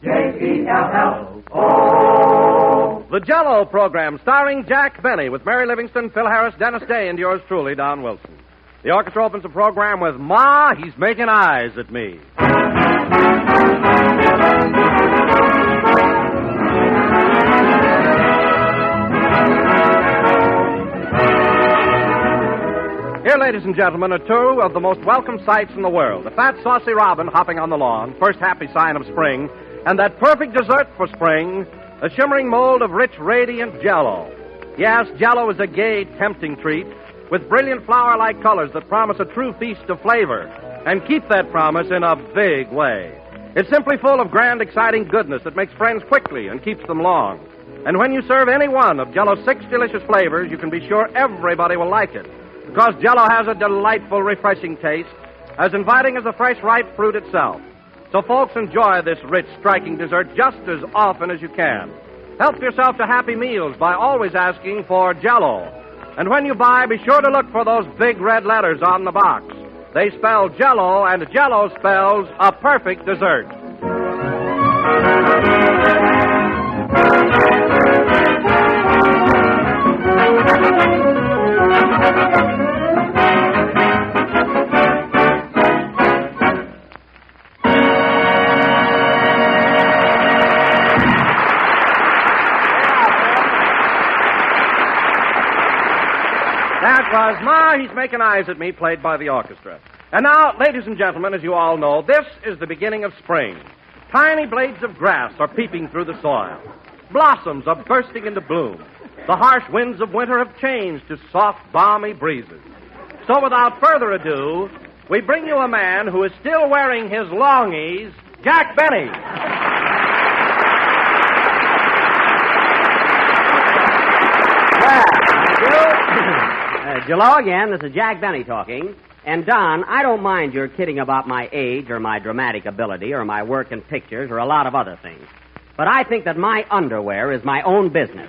Jell-O. The Jell-O program starring Jack Benny with Mary Livingston, Phil Harris, Dennis Day, and yours truly, Don Wilson. The orchestra opens the program with Ma, He's Making Eyes at Me. Here, ladies and gentlemen, are two of the most welcome sights in the world. A fat, saucy robin hopping on the lawn, first happy sign of spring, and that perfect dessert for spring, a shimmering mold of rich, radiant Jell-O. Yes, Jell-O is a gay, tempting treat with brilliant flower-like colors that promise a true feast of flavor and keep that promise in a big way. It's simply full of grand, exciting goodness that makes friends quickly and keeps them long. And when you serve any one of Jell-O's 6 delicious flavors, you can be sure everybody will like it. Because Jell-O has a delightful, refreshing taste, as inviting as the fresh, ripe fruit itself. So, folks, enjoy this rich, striking dessert just as often as you can. Help yourself to happy meals by always asking for Jell-O. And when you buy, be sure to look for those big red letters on the box. They spell Jell-O, and Jell-O spells a perfect dessert. That was Ma, He's Making Eyes at Me, played by the orchestra. And now, ladies and gentlemen, as you all know, this is the beginning of spring. Tiny blades of grass are peeping through the soil. Blossoms are bursting into bloom. The harsh winds of winter have changed to soft, balmy breezes. So without further ado, we bring you a man who is still wearing his longies, Jack Benny. Jell-O again. This is Jack Benny talking. And, Don, I don't mind your kidding about my age or my dramatic ability or my work in pictures or a lot of other things. But I think that my underwear is my own business.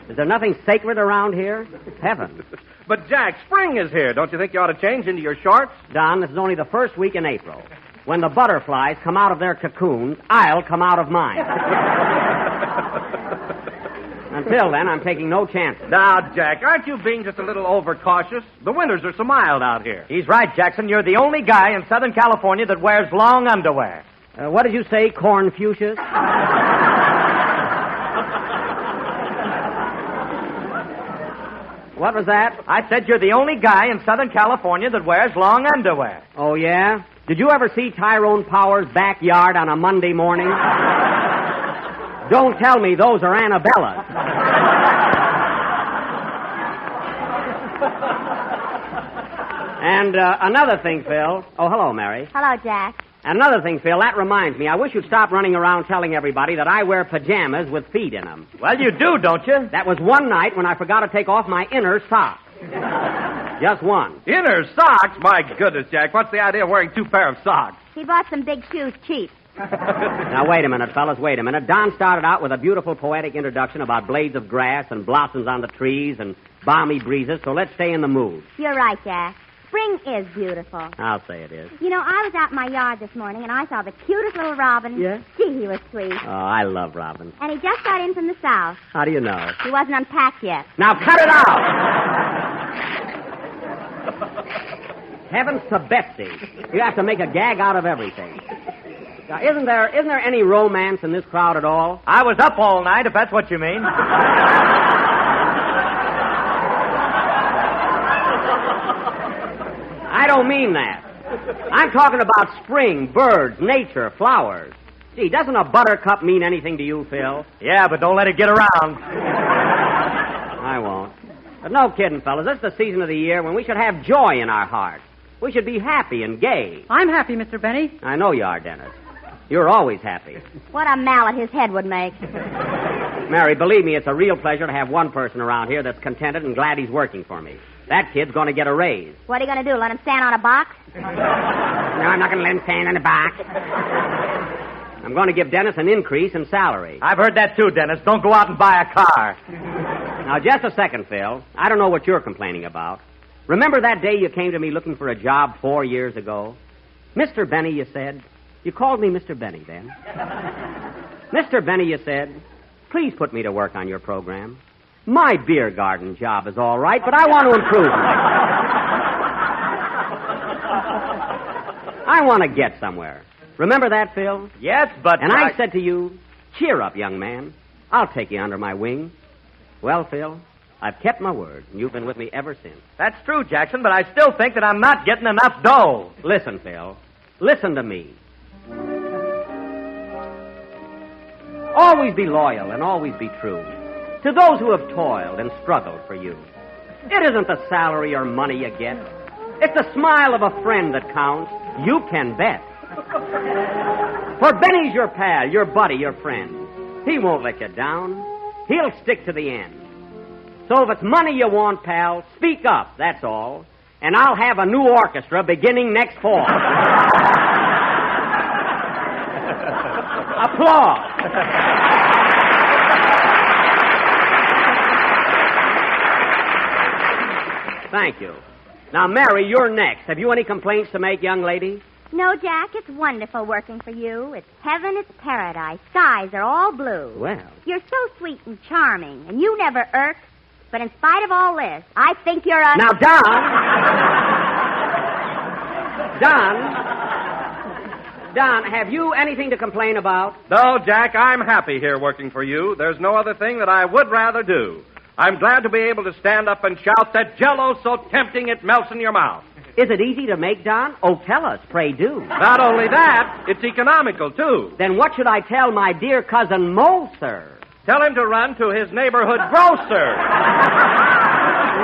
Is there nothing sacred around here? Heavens. But, Jack, spring is here. Don't you think you ought to change into your shorts? Don, this is only the first week in April. When the butterflies come out of their cocoons, I'll come out of mine. Until then, I'm taking no chances. Now, Jack, aren't you being just a little overcautious? The winters are so mild out here. He's right, Jackson. You're the only guy in Southern California that wears long underwear. What did you say, corn fuchsias? What was that? I said you're the only guy in Southern California that wears long underwear. Oh, yeah? Did you ever see Tyrone Power's backyard on a Monday morning? Don't tell me those are Annabella's. And another thing, Phil. Oh, hello, Mary. Hello, Jack. And another thing, Phil, that reminds me. I wish you'd stop running around telling everybody that I wear pajamas with feet in them. Well, you do, don't you? That was one night when I forgot to take off my inner socks. Just one. Inner socks? My goodness, Jack. What's the idea of wearing 2 pairs of socks? He bought some big shoes cheap. Now, wait a minute, fellas, wait a minute. Don started out with a beautiful poetic introduction about blades of grass and blossoms on the trees and balmy breezes, so let's stay in the mood. You're right, Jack. Spring is beautiful. I'll say it is. You know, I was out in my yard this morning, and I saw the cutest little robin. Yeah? Gee, he was sweet. Oh, I love robins. And he just got in from the south. How do you know? He wasn't unpacked yet. Now, cut it out! Heavens to Betsy. You have to make a gag out of everything. Now, isn't there any romance in this crowd at all? I was up all night, if that's what you mean. I don't mean that. I'm talking about spring, birds, nature, flowers. Gee, doesn't a buttercup mean anything to you, Phil? Yeah, but don't let it get around. I won't. But no kidding, fellas. This is the season of the year when we should have joy in our hearts. We should be happy and gay. I'm happy, Mr. Benny. I know you are, Dennis. You're always happy. What a mallet his head would make. Mary, believe me, it's a real pleasure to have one person around here that's contented and glad he's working for me. That kid's going to get a raise. What are you going to do, let him stand on a box? No, I'm not going to let him stand on a box. I'm going to give Dennis an increase in salary. I've heard that too, Dennis. Don't go out and buy a car. Now, just a second, Phil. I don't know what you're complaining about. Remember that day you came to me looking for a job 4 years ago? Mr. Benny, you said, You called me Mr. Benny then. Mr. Benny, you said, please put me to work on your program. My beer garden job is all right, but I want to improve it. I want to get somewhere. Remember that, Phil? Yes, but... And I said to you, cheer up, young man. I'll take you under my wing. Well, Phil, I've kept my word, and you've been with me ever since. That's true, Jackson, but I still think that I'm not getting enough dough. Listen, Phil. Listen to me. Always be loyal and always be true to those who have toiled and struggled for you. It isn't the salary or money you get. It's the smile of a friend that counts. You can bet. For Benny's your pal, your buddy, your friend. He won't let you down. He'll stick to the end. So if it's money you want, pal, speak up, that's all. And I'll have a new orchestra beginning next fall. Applause. Thank you. Now, Mary, you're next. Have you any complaints to make, young lady? No, Jack, it's wonderful working for you. It's heaven, it's paradise. Skies are all blue. Well. You're so sweet and charming, and you never irk. But in spite of all this, I think you're a... Now, Don, have you anything to complain about? No, Jack, I'm happy here working for you. There's no other thing that I would rather do. I'm glad to be able to stand up and shout that Jell-O's so tempting it melts in your mouth. Is it easy to make, Don? Oh, tell us, pray do. Not only that, it's economical, too. Then what should I tell my dear cousin Mo, sir? Tell him to run to his neighborhood grocer.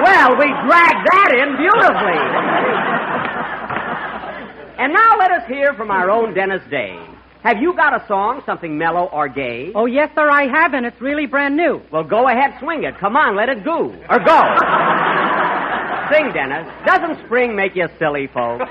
Well, we dragged that in beautifully. And now let us hear from our own Dennis Day. Have you got a song, something mellow or gay? Oh, yes, sir, I have, and it's really brand new. Well, go ahead, swing it. Come on, let it go. Or go. Sing, Dennis. Doesn't spring make you silly, folks?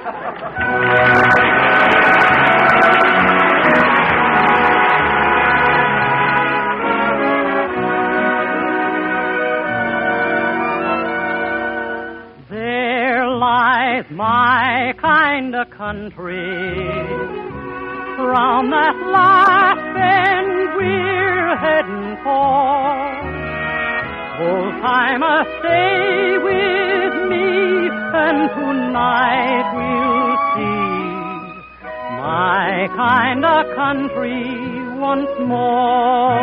There lies my kind of country. Round that last bend we're heading for. Old timer, stay with me, and tonight we'll see my kind of country once more.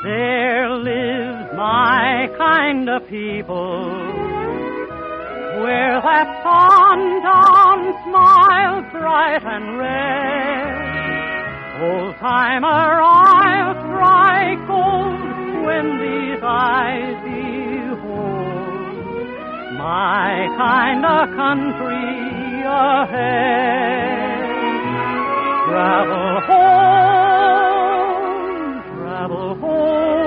There lives my kind of people, where that sundown smiles bright and red. Old timer, I'll strike gold when these eyes behold my kind of country ahead. Travel home,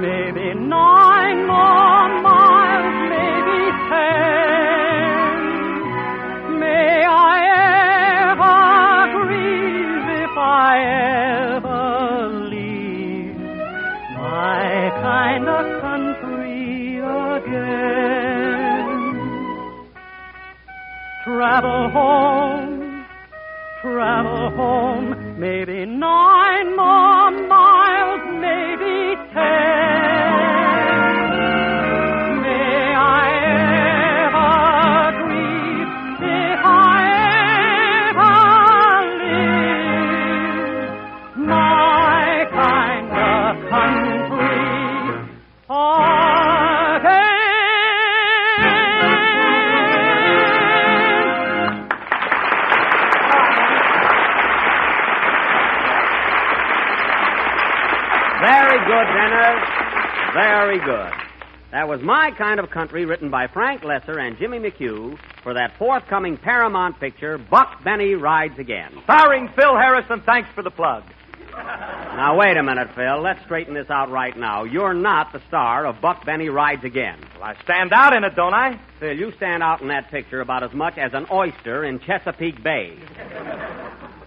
maybe 9 more miles, maybe 10. May I ever grieve if I ever leave my kind of country again. Travel home, maybe 9 more miles, maybe 10. May I ever grieve if I ever live my kind of country again. Very good, Dennis. Very good. That was My Kind of Country, written by Frank Lesser and Jimmy McHugh for that forthcoming Paramount picture, Buck Benny Rides Again. Starring Phil Harrison, thanks for the plug. Now, wait a minute, Phil. Let's straighten this out right now. You're not the star of Buck Benny Rides Again. Well, I stand out in it, don't I? Phil, you stand out in that picture about as much as an oyster in Chesapeake Bay.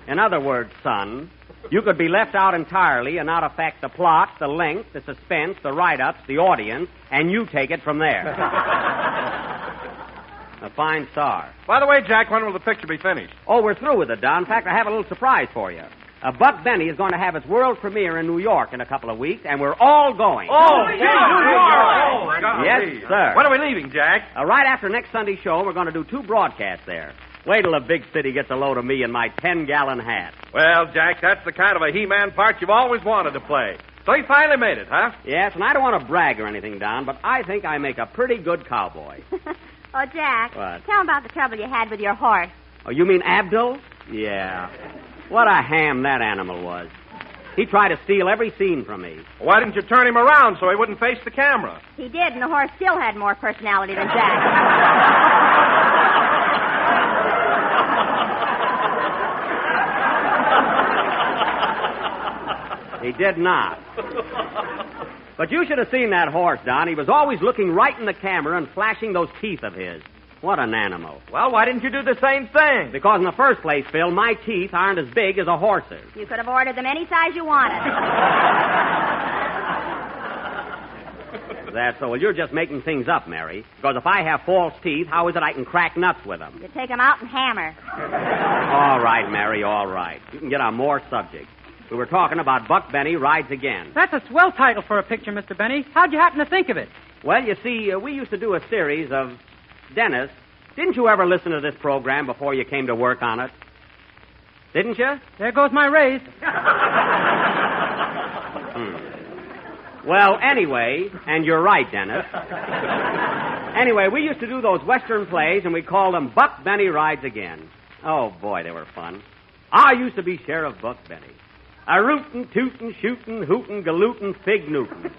In other words, son, you could be left out entirely and not affect the plot, the length, the suspense, the write-ups, the audience, and you take it from there. Now, fine star. By the way, Jack, when will the picture be finished? Oh, we're through with it, Don. In fact, I have a little surprise for you. Buck Benny is going to have its world premiere in New York in a couple of weeks, and we're all going. Oh, yes, sir. When are we leaving, Jack? Right after next Sunday's show, we're going to do 2 broadcasts there. Wait till the big city gets a load of me in my 10-gallon hat. Well, Jack, that's the kind of a He-Man part you've always wanted to play. So you finally made it, huh? Yes, and I don't want to brag or anything, Don, but I think I make a pretty good cowboy. Oh, Jack. What? Tell him about the trouble you had with your horse. Oh, you mean Abdul? Yeah. What a ham that animal was. He tried to steal every scene from me. Why didn't you turn him around so he wouldn't face the camera? He did, and the horse still had more personality than Jack. He did not. But you should have seen that horse, Don. He was always looking right in the camera and flashing those teeth of his. What an animal. Well, why didn't you do the same thing? Because in the first place, Phil, my teeth aren't as big as a horse's. You could have ordered them any size you wanted. That's so. Well, you're just making things up, Mary. Because if I have false teeth, how is it I can crack nuts with them? You take them out and hammer. All right, Mary, all right. You can get on more subjects. We were talking about Buck Benny Rides Again. That's a swell title for a picture, Mr. Benny. How'd you happen to think of it? Well, you see, we used to do a series of... Dennis, didn't you ever listen to this program before you came to work on it? Didn't you? There goes my raise. Well, anyway, and you're right, Dennis. Anyway, we used to do those Western plays, and we called them Buck Benny Rides Again. Oh, boy, they were fun. I used to be Sheriff Buck Benny. A rootin', tootin', shootin', hootin', galootin', fig Newton.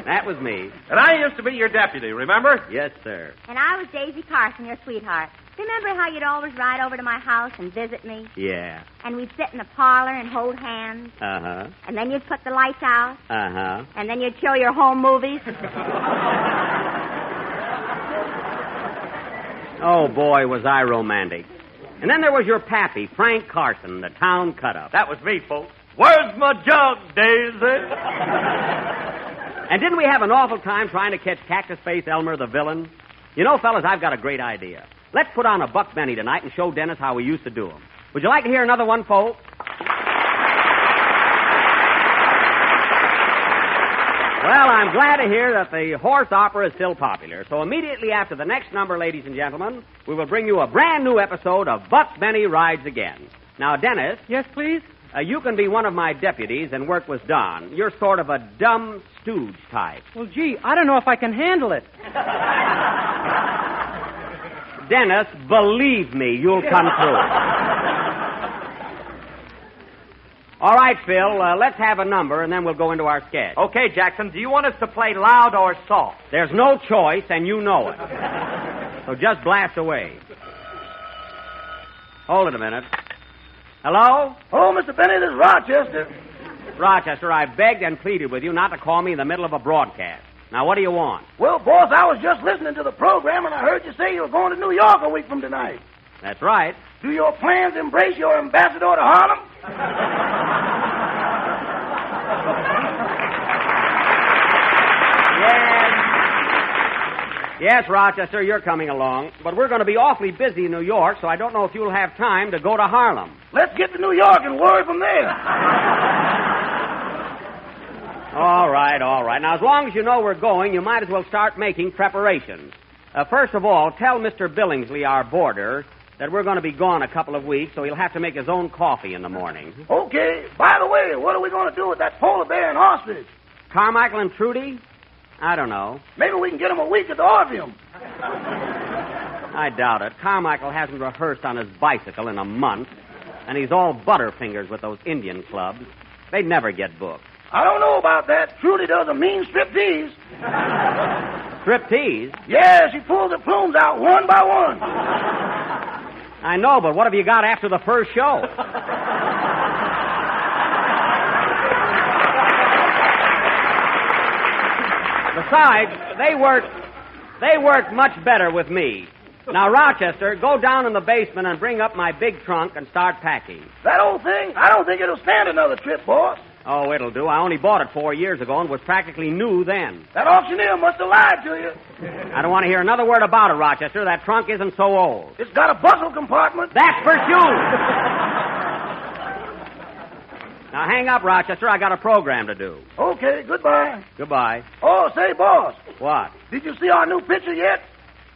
That was me. And I used to be your deputy, remember? Yes, sir. And I was Daisy Carson, your sweetheart. Remember how you'd always ride over to my house and visit me? Yeah. And we'd sit in the parlor and hold hands. Uh-huh. And then you'd put the lights out. Uh-huh. And then you'd show your home movies. Oh, boy, was I romantic. And then there was your pappy, Frank Carson, the town cut-up. That was me, folks. Where's my jug, Daisy? And didn't we have an awful time trying to catch Cactus Face Elmer, the villain? You know, fellas, I've got a great idea. Let's put on a Buck Benny tonight and show Dennis how we used to do them. Would you like to hear another one, folks? Well, I'm glad to hear that the horse opera is still popular. So immediately after the next number, ladies and gentlemen, we will bring you a brand new episode of Buck Benny Rides Again. Now, Dennis. Yes, please? You can be one of my deputies and work with Don. You're sort of a dumb stooge type. Well, gee, I don't know if I can handle it. Dennis, believe me, you'll come through. All right, Phil, let's have a number, and then we'll go into our sketch. Okay, Jackson, do you want us to play loud or soft? There's no choice, and you know it. So just blast away. Hold it a minute. Hello? Oh, Mr. Benny, this is Rochester. Rochester, I begged and pleaded with you not to call me in the middle of a broadcast. Now, what do you want? Well, boss, I was just listening to the program, and I heard you say you were going to New York a week from tonight. That's right. Do your plans embrace your ambassador to Harlem? Yes, Rochester, you're coming along. But we're going to be awfully busy in New York, so I don't know if you'll have time to go to Harlem. Let's get to New York and worry from there. All right, all right. Now, as long as you know we're going, you might as well start making preparations. First of all, tell Mr. Billingsley, our boarder, that we're going to be gone a couple of weeks, so he'll have to make his own coffee in the morning. Okay. By the way, what are we going to do with that polar bear and ostrich? Carmichael and Trudy? I don't know. Maybe we can get them a week at the Orpheum. I doubt it. Carmichael hasn't rehearsed on his bicycle in a month, and he's all butterfingers with those Indian clubs. They'd never get booked. I don't know about that. Trudy does a mean striptease. Striptease? Yeah, she pulls her plumes out one by one. I know, but what have you got after the first show? Besides, they work much better with me. Now, Rochester, go down in the basement and bring up my big trunk and start packing. That old thing? I don't think it'll stand another trip, boss. Oh, it'll do. I only bought it 4 years ago and was practically new then. That auctioneer must have lied to you. I don't want to hear another word about it, Rochester. That trunk isn't so old. It's got a bustle compartment. That's for shoes. Now, hang up, Rochester. I got a program to do. Okay, goodbye. Goodbye. Oh, say, boss, What? did you see our new picture yet?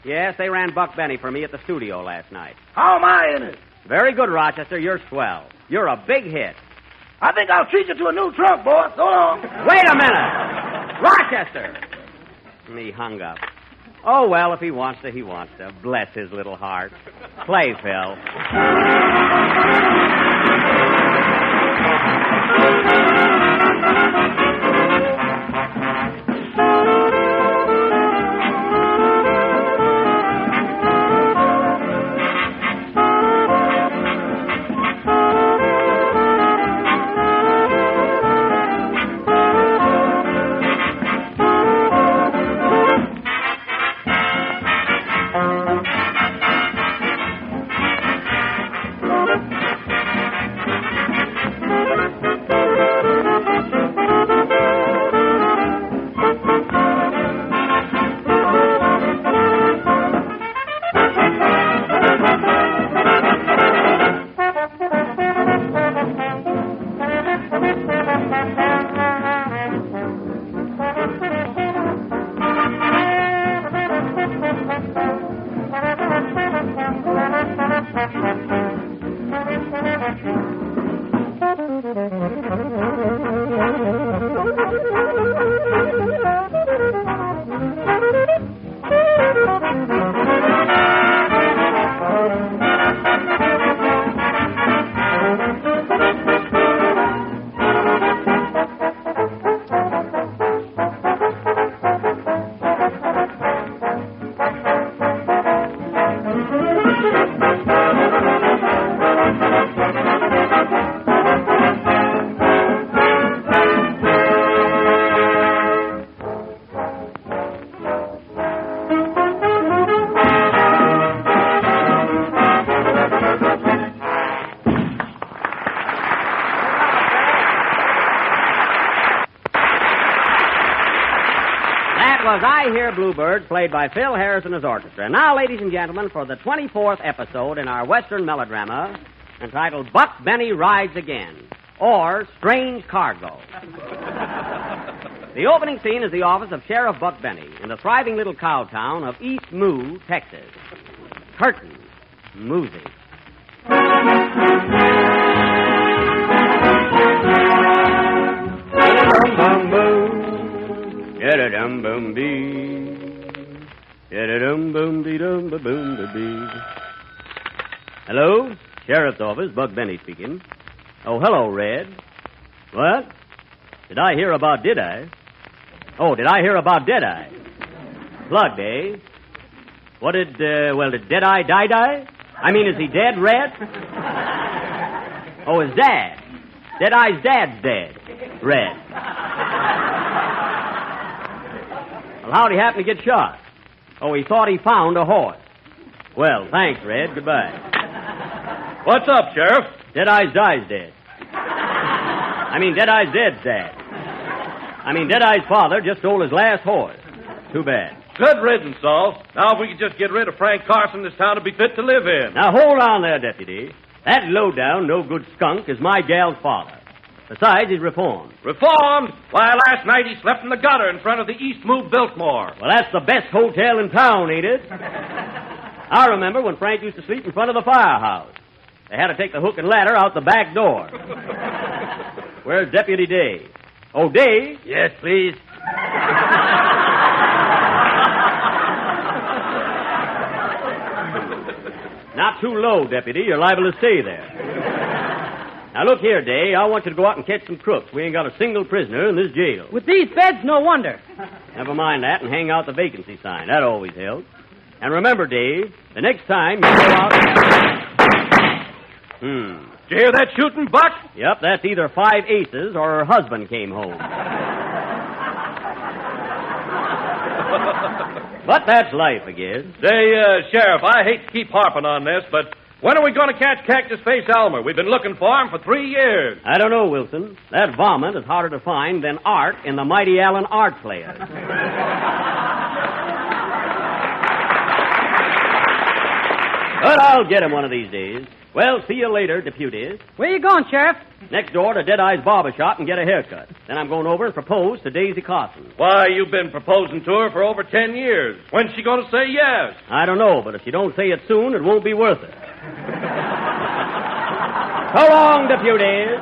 Yes, they ran Buck Benny for me at the studio last night. How am I in it? Very good, Rochester. You're swell. You're a big hit. I think I'll treat you to a new trunk, boss. So long. Wait a minute! Rochester! And he hung up. Oh, well, if he wants to, he wants to. Bless his little heart. Play, Phil. Was I Hear Bluebird, played by Phil Harris and his orchestra. Now, ladies and gentlemen, for the 24th episode in our Western melodrama entitled Buck Benny Rides Again, or Strange Cargo. The opening scene is the office of Sheriff Buck Benny in the thriving little cow town of East Moo, Texas. Curtain. Music. Hello? Sheriff's office, Buck Benny speaking. Oh, hello, Red. What? Did I hear about Deadeye? Oh, did I hear about Deadeye? Plugged, eh? What did Deadeye die? I mean, is he dead, Red? Oh, his dad. Deadeye's dad's dead. Red. Well, how'd he happen to get shot? Oh, he thought he found a horse. Well, thanks, Red. Goodbye. What's up, Sheriff? Deadeye's dad's dead. Deadeye's dad's dad. Deadeye's father just stole his last horse. Too bad. Good riddance, Saul. Now, if we could just get rid of Frank Carson, this town would be fit to live in. Now, hold on there, Deputy. That low-down, no-good skunk is my gal's father. Besides, he's reformed. Reformed? Why, last night he slept in the gutter in front of the East Moo Biltmore. Well, that's the best hotel in town, ain't it? I remember when Frank used to sleep in front of the firehouse. They had to take the hook and ladder out the back door. Where's Deputy Day? Oh, Day? Yes, please. Not too low, Deputy. You're liable to stay there. Now, look here, Day. I want you to go out and catch some crooks. We ain't got a single prisoner in this jail. With these beds, no wonder. Never mind that and hang out the vacancy sign. That always helps. And remember, Dave, the next time you go out... Did you hear that shooting, Buck? Yep, that's either 5 aces or her husband came home. But that's life, I guess. Say, Sheriff, I hate to keep harping on this, but When are we going to catch Cactus Face Elmer? We've been looking for him for 3 years. I don't know, Wilson. That vomit is harder to find than art in the Mighty Allen art players. But I'll get him one of these days. Well, see you later, deputies. Where you going, Sheriff? Next door to Deadeye's barber shop and get a haircut. Then I'm going over and propose to Daisy Carson. Why, you've been proposing to her for over 10 years. When's she going to say yes? I don't know, but if she don't say it soon, it won't be worth it. So long, deputies.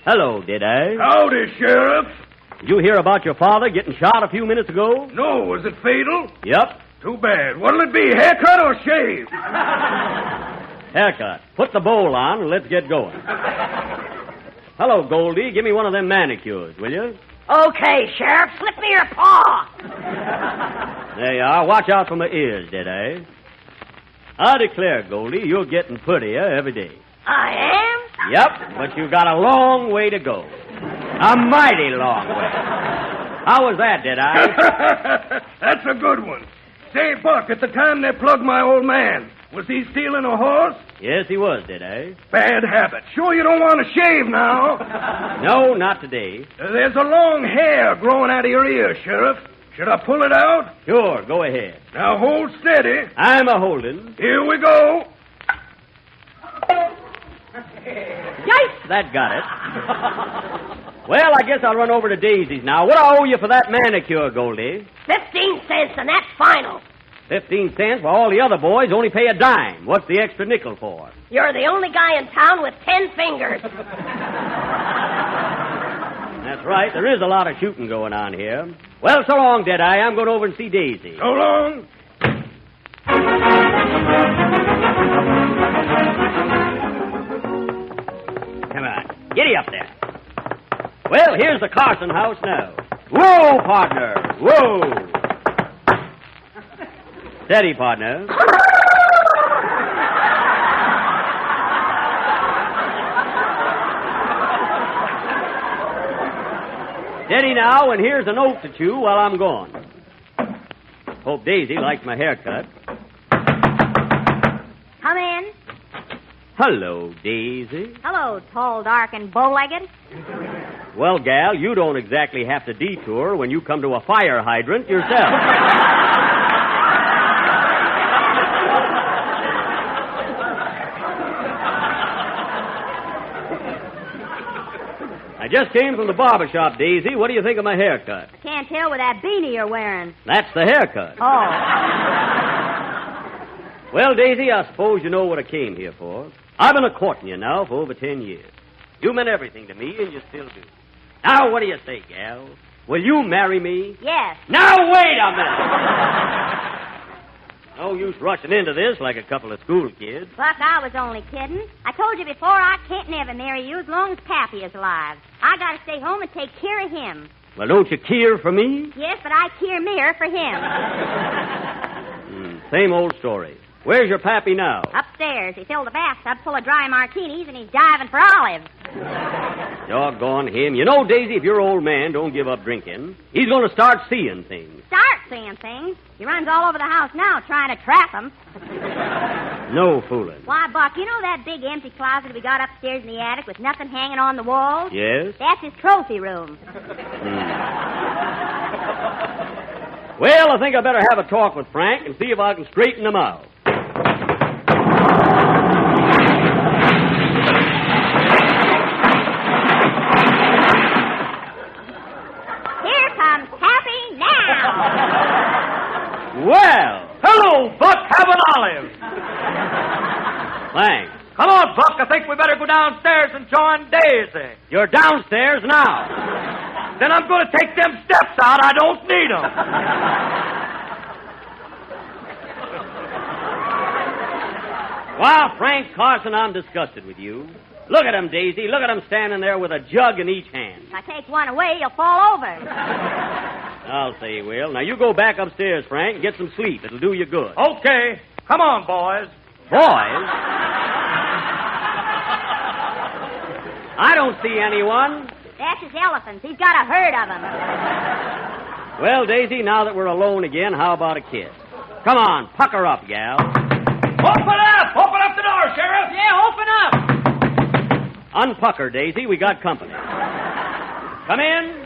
Hello, Deadeye. Howdy, Sheriff. Did you hear about your father getting shot a few minutes ago? No, was it fatal? Yep. Too bad. What'll it be, haircut or shave? Haircut. Put the bowl on and let's get going. Hello, Goldie. Give me one of them manicures, will you? Okay, Sheriff, slip me your paw. There you are. Watch out for my ears, Deadeye. I declare, Goldie, you're getting prettier every day. I am? Yep, but you've got a long way to go. A mighty long way. How was that, Deadeye? That's a good one. Say, Buck, at the time they plugged my old man, was he stealing a horse? Yes, he was, Deadeye. Bad habit. Sure you don't want to shave now? No, not today. There's a long hair growing out of your ear, Sheriff. Should I pull it out? Sure, go ahead. Now hold steady. I'm a-holding. Here we go. Yikes! That got it. Well, I guess I'll run over to Daisy's now. What do I owe you for that manicure, Goldie? 15 cents, and that's final. 15 cents, while all the other boys only pay a dime. What's the extra nickel for? You're the only guy in town with 10 fingers. That's right. There is a lot of shooting going on here. Well, so long, Deadeye. I'm going over and see Daisy. So long. Come on. Giddy up there. Well, here's the Carson house now. Whoa, partner. Whoa. Steady, partner. Steady now, and here's a note to chew while I'm gone. Hope Daisy likes my haircut. Come in. Hello, Daisy. Hello, tall, dark, and bow-legged. Well, gal, you don't exactly have to detour when you come to a fire hydrant yourself. I just came from the barber shop, Daisy. What do you think of my haircut? I can't tell with that beanie you're wearing. That's the haircut. Oh. Well, Daisy, I suppose you know what I came here for. I've been a-courting you now for over 10 years. You meant everything to me, and you still do. Now, what do you say, gal? Will you marry me? Yes. Now, wait a minute! No use rushing into this like a couple of school kids. Buck, I was only kidding. I told you before I can't never marry you as long as Pappy is alive. I gotta stay home and take care of him. Well, don't you care for me? Yes, but I care mere for him. Same old story. Where's your pappy now? Upstairs. He filled the bathtub full of dry martinis, and he's diving for olives. Doggone him. You know, Daisy, if your old man don't give up drinking, he's going to start seeing things. Start seeing things? He runs all over the house now trying to trap them. No fooling. Why, Buck, you know that big empty closet we got upstairs in the attic with nothing hanging on the walls? Yes? That's his trophy room. Well, I think I better have a talk with Frank and see if I can straighten him out. Here comes Pappy now. Well, Hello, Buck. Have an olive. thanks. Come on, Buck. I think we better go downstairs and join Daisy. You're downstairs now. Then I'm going to take them steps out. I don't need them. Well, Frank Carson, I'm disgusted with you. Look at him, Daisy. Look at him standing there with a jug in each hand. If I take one away, you'll fall over. I'll say he will. Now, you go back upstairs, Frank, and get some sleep. It'll do you good. Okay. Come on, boys. Boys? I don't see anyone. That's his elephants. He's got a herd of them. Well, Daisy, now that we're alone again, how about a kiss? Come on, pucker up, gal. Open up! Open up the door, Sheriff! Yeah, open up. Unpucker, Daisy. We got company. Come in.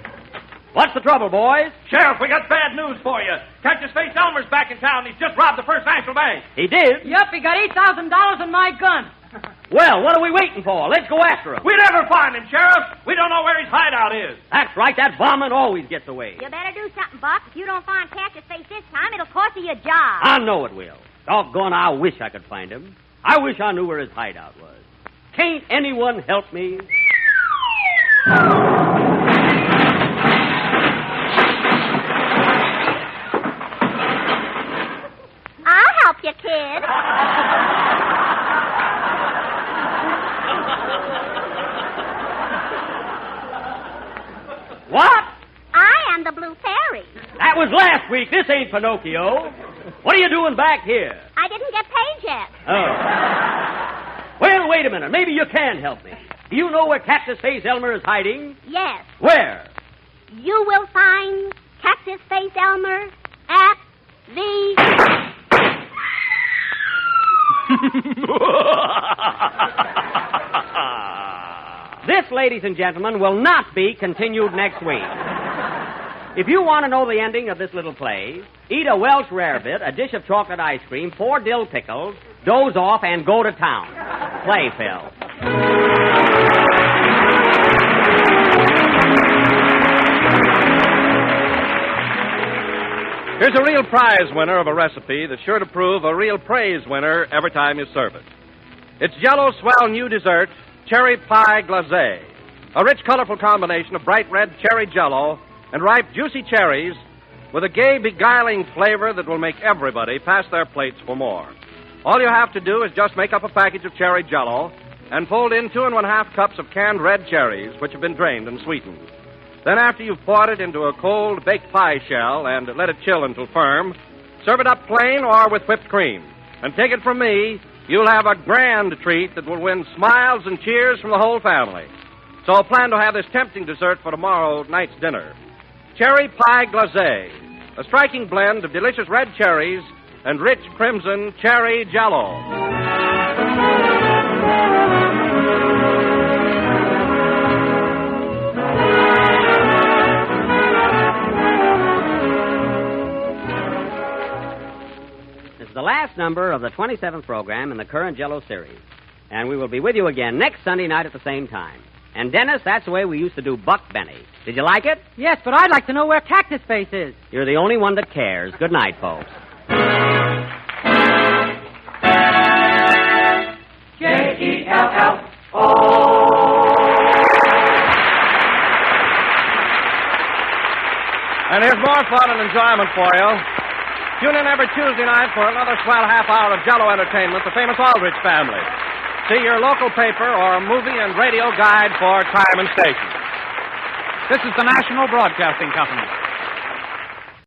What's the trouble, boys? Sheriff, we got bad news for you. Cactus Face Elmer's back in town. He's just robbed the First National Bank. He did? Yep, he got $8,000 in my gun. Well, what are we waiting for? Let's go after him. We'll never find him, Sheriff. We don't know where his hideout is. That's right. That varmint always gets away. You better do something, Buck. If you don't find Cactus Face this time, it'll cost you your job. I know it will. Doggone, I wish I could find him. I wish I knew where his hideout was. Can't anyone help me? I'll help you, kid. What? I am the Blue Fairy. That was last week. This ain't Pinocchio. What are you doing back here? I didn't get paid yet. Oh. Well, wait a minute. Maybe you can help me. Do you know where Cactus Face Elmer is hiding? Yes. Where? You will find Cactus Face Elmer at the... This, ladies and gentlemen, will not be continued next week. If you want to know the ending of this little play, eat a Welsh rarebit, a dish of chocolate ice cream, 4 dill pickles, doze off, and go to town. Play, Phil. Here's a real prize winner of a recipe that's sure to prove a real praise winner every time you serve it. It's Jell-O Swell New Dessert, Cherry Pie Glacé. A rich, colorful combination of bright red cherry Jell-O and ripe, juicy cherries with a gay, beguiling flavor that will make everybody pass their plates for more. All you have to do is just make up a package of cherry Jell-O and fold in 2 1/2 cups of canned red cherries, which have been drained and sweetened. Then, after you've poured it into a cold baked pie shell and let it chill until firm, serve it up plain or with whipped cream. And take it from me, you'll have a grand treat that will win smiles and cheers from the whole family. So plan to have this tempting dessert for tomorrow night's dinner. Cherry Pie Glacé, a striking blend of delicious red cherries and rich crimson cherry Jell-O. This is the last number of the 27th program in the current Jell-O series. And we will be with you again next Sunday night at the same time. And, Dennis, that's the way we used to do Buck Benny. Did you like it? Yes, but I'd like to know where Cactus Face is. You're the only one that cares. Good night, folks. Jell-O. And here's more fun and enjoyment for you. Tune in every Tuesday night for another swell half hour of Jell-O entertainment, the famous Aldrich family. See your local paper or movie and radio guide for time and station. This is the National Broadcasting Company.